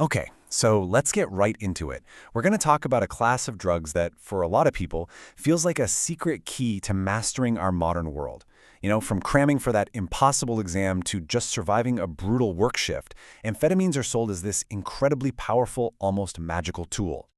Okay, so let's get right into it. We're going to talk about a class of drugs that, for a lot of people, feels like a secret key to mastering our modern world. From cramming for that impossible exam to just surviving a brutal work shift, amphetamines are sold as this incredibly powerful, almost magical tool.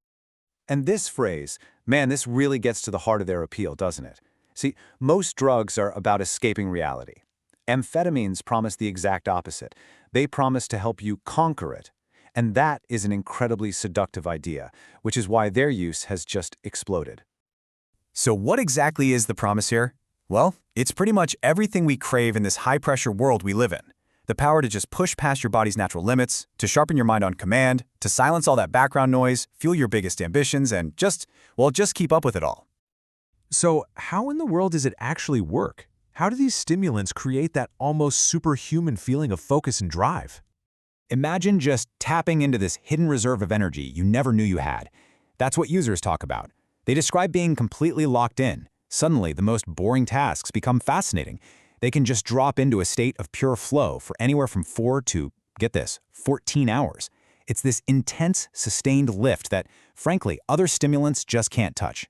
And this phrase, man, this really gets to the heart of their appeal, doesn't it? See, most drugs are about escaping reality. Amphetamines promise the exact opposite. They promise to help you conquer it. And that is an incredibly seductive idea, which is why their use has just exploded. So what exactly is the promise here? Well, it's pretty much everything we crave in this high-pressure world we live in. The power to just push past your body's natural limits, to sharpen your mind on command, to silence all that background noise, fuel your biggest ambitions, and just keep up with it all. So how in the world does it actually work? How do these stimulants create that almost superhuman feeling of focus and drive? Imagine just tapping into this hidden reserve of energy you never knew you had. That's what users talk about. They describe being completely locked in. Suddenly, the most boring tasks become fascinating. They can just drop into a state of pure flow for anywhere from 4 to, get this, 14 hours. It's this intense, sustained lift that, frankly, other stimulants just can't touch.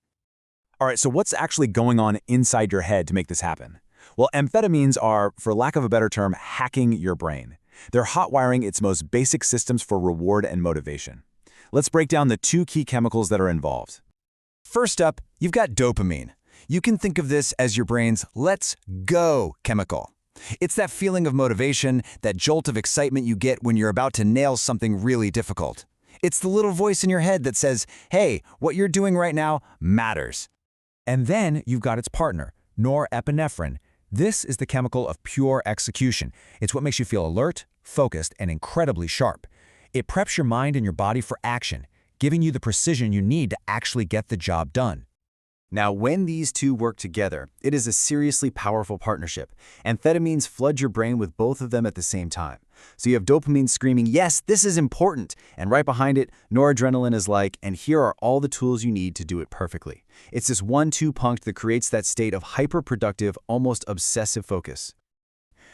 All right, so what's actually going on inside your head to make this happen? Well, amphetamines are, for lack of a better term, hacking your brain. They're hot-wiring its most basic systems for reward and motivation. Let's break down the two key chemicals that are involved. First up, you've got dopamine. You can think of this as your brain's "let's go" chemical. It's that feeling of motivation, that jolt of excitement you get when you're about to nail something really difficult. It's the little voice in your head that says, hey, what you're doing right now matters. And then you've got its partner, norepinephrine. This is the chemical of pure execution. It's what makes you feel alert, focused, and incredibly sharp. It preps your mind and your body for action, giving you the precision you need to actually get the job done. Now, when these two work together, it is a seriously powerful partnership. Amphetamines flood your brain with both of them at the same time. So you have dopamine screaming, yes, this is important. And right behind it, noradrenaline is like, and here are all the tools you need to do it perfectly. It's this 1-2 punch that creates that state of hyper-productive, almost obsessive focus.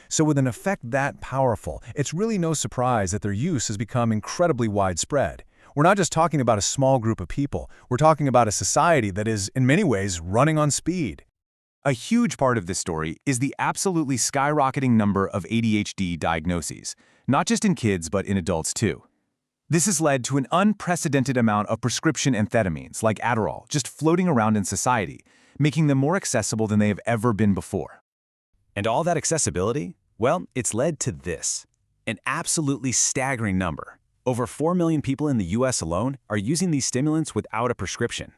So with an effect that powerful, it's really no surprise that their use has become incredibly widespread. We're not just talking about a small group of people. We're talking about a society that is, in many ways, running on speed. A huge part of this story is the absolutely skyrocketing number of ADHD diagnoses, not just in kids but in adults too. This has led to an unprecedented amount of prescription amphetamines like Adderall just floating around in society, making them more accessible than they have ever been before. And all that accessibility? Well, it's led to this. An absolutely staggering number. Over 4 million people in the US alone are using these stimulants without a prescription.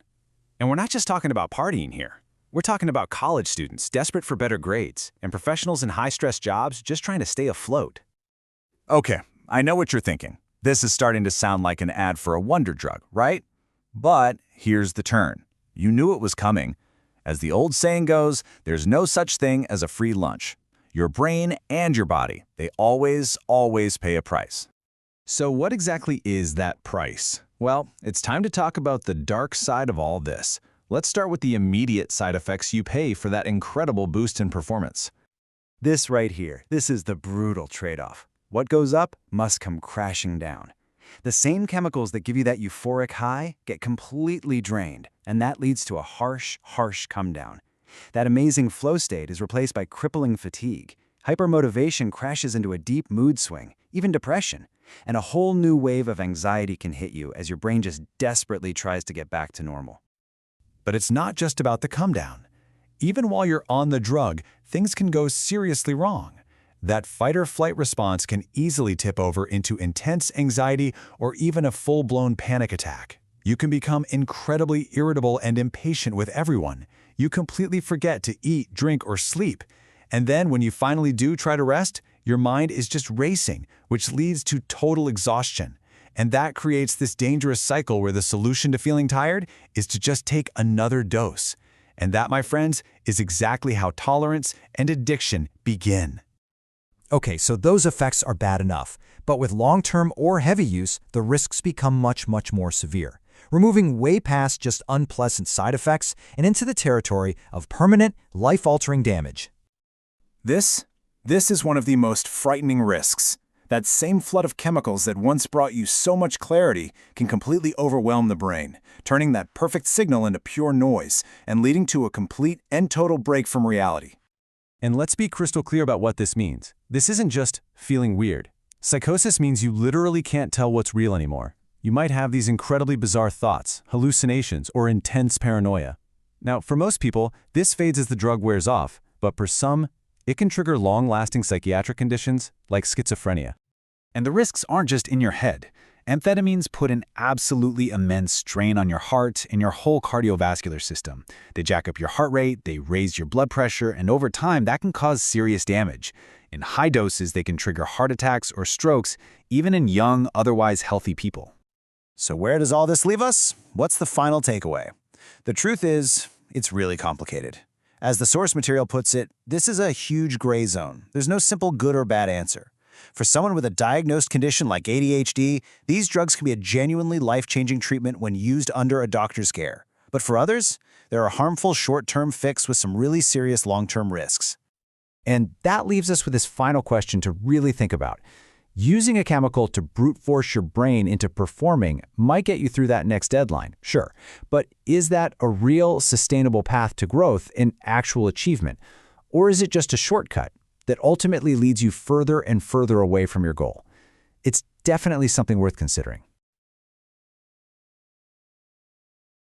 And we're not just talking about partying here. We're talking about college students desperate for better grades and professionals in high-stress jobs just trying to stay afloat. Okay, I know what you're thinking. This is starting to sound like an ad for a wonder drug, right? But here's the turn. You knew it was coming. As the old saying goes, there's no such thing as a free lunch. Your brain and your body, they always pay a price. So what exactly is that price? Well, it's time to talk about the dark side of all this. Let's start with the immediate side effects you pay for that incredible boost in performance. This right here, this is the brutal trade-off. What goes up must come crashing down. The same chemicals that give you that euphoric high get completely drained, and that leads to a harsh come-down. That amazing flow state is replaced by crippling fatigue. Hypermotivation crashes into a deep mood swing, even depression. And a whole new wave of anxiety can hit you as your brain just desperately tries to get back to normal. But it's not just about the come-down. Even while you're on the drug, things can go seriously wrong. That fight-or-flight response can easily tip over into intense anxiety or even a full-blown panic attack. You can become incredibly irritable and impatient with everyone. You completely forget to eat, drink, or sleep. And then when you finally do try to rest, your mind is just racing, which leads to total exhaustion. And that creates this dangerous cycle where the solution to feeling tired is to just take another dose. And that, my friends, is exactly how tolerance and addiction begin. Okay, so those effects are bad enough, but with long-term or heavy use, the risks become much more severe. We're moving way past just unpleasant side effects and into the territory of permanent, life-altering damage. This is one of the most frightening risks, That same flood of chemicals that once brought you so much clarity can completely overwhelm the brain, turning that perfect signal into pure noise and leading to a complete and total break from reality. And let's be crystal clear about what this means. This isn't just feeling weird. Psychosis means you literally can't tell what's real anymore. You might have these incredibly bizarre thoughts, hallucinations, or intense paranoia. Now, for most people, this fades as the drug wears off, but for some, it can trigger long-lasting psychiatric conditions like schizophrenia. And the risks aren't just in your head. Amphetamines put an absolutely immense strain on your heart and your whole cardiovascular system. They jack up your heart rate, they raise your blood pressure, and over time, that can cause serious damage. In high doses, they can trigger heart attacks or strokes, even in young, otherwise healthy people. So where does all this leave us? What's the final takeaway? The truth is, it's really complicated. As the source material puts it, this is a huge gray zone. There's no simple good or bad answer. For someone with a diagnosed condition like ADHD, these drugs can be a genuinely life-changing treatment when used under a doctor's care. But for others, they're a harmful short-term fix with some really serious long-term risks. And that leaves us with this final question to really think about. Using a chemical to brute force your brain into performing might get you through that next deadline, sure. But is that a real, sustainable path to growth and actual achievement? Or is it just a shortcut that ultimately leads you further and further away from your goal? It's definitely something worth considering.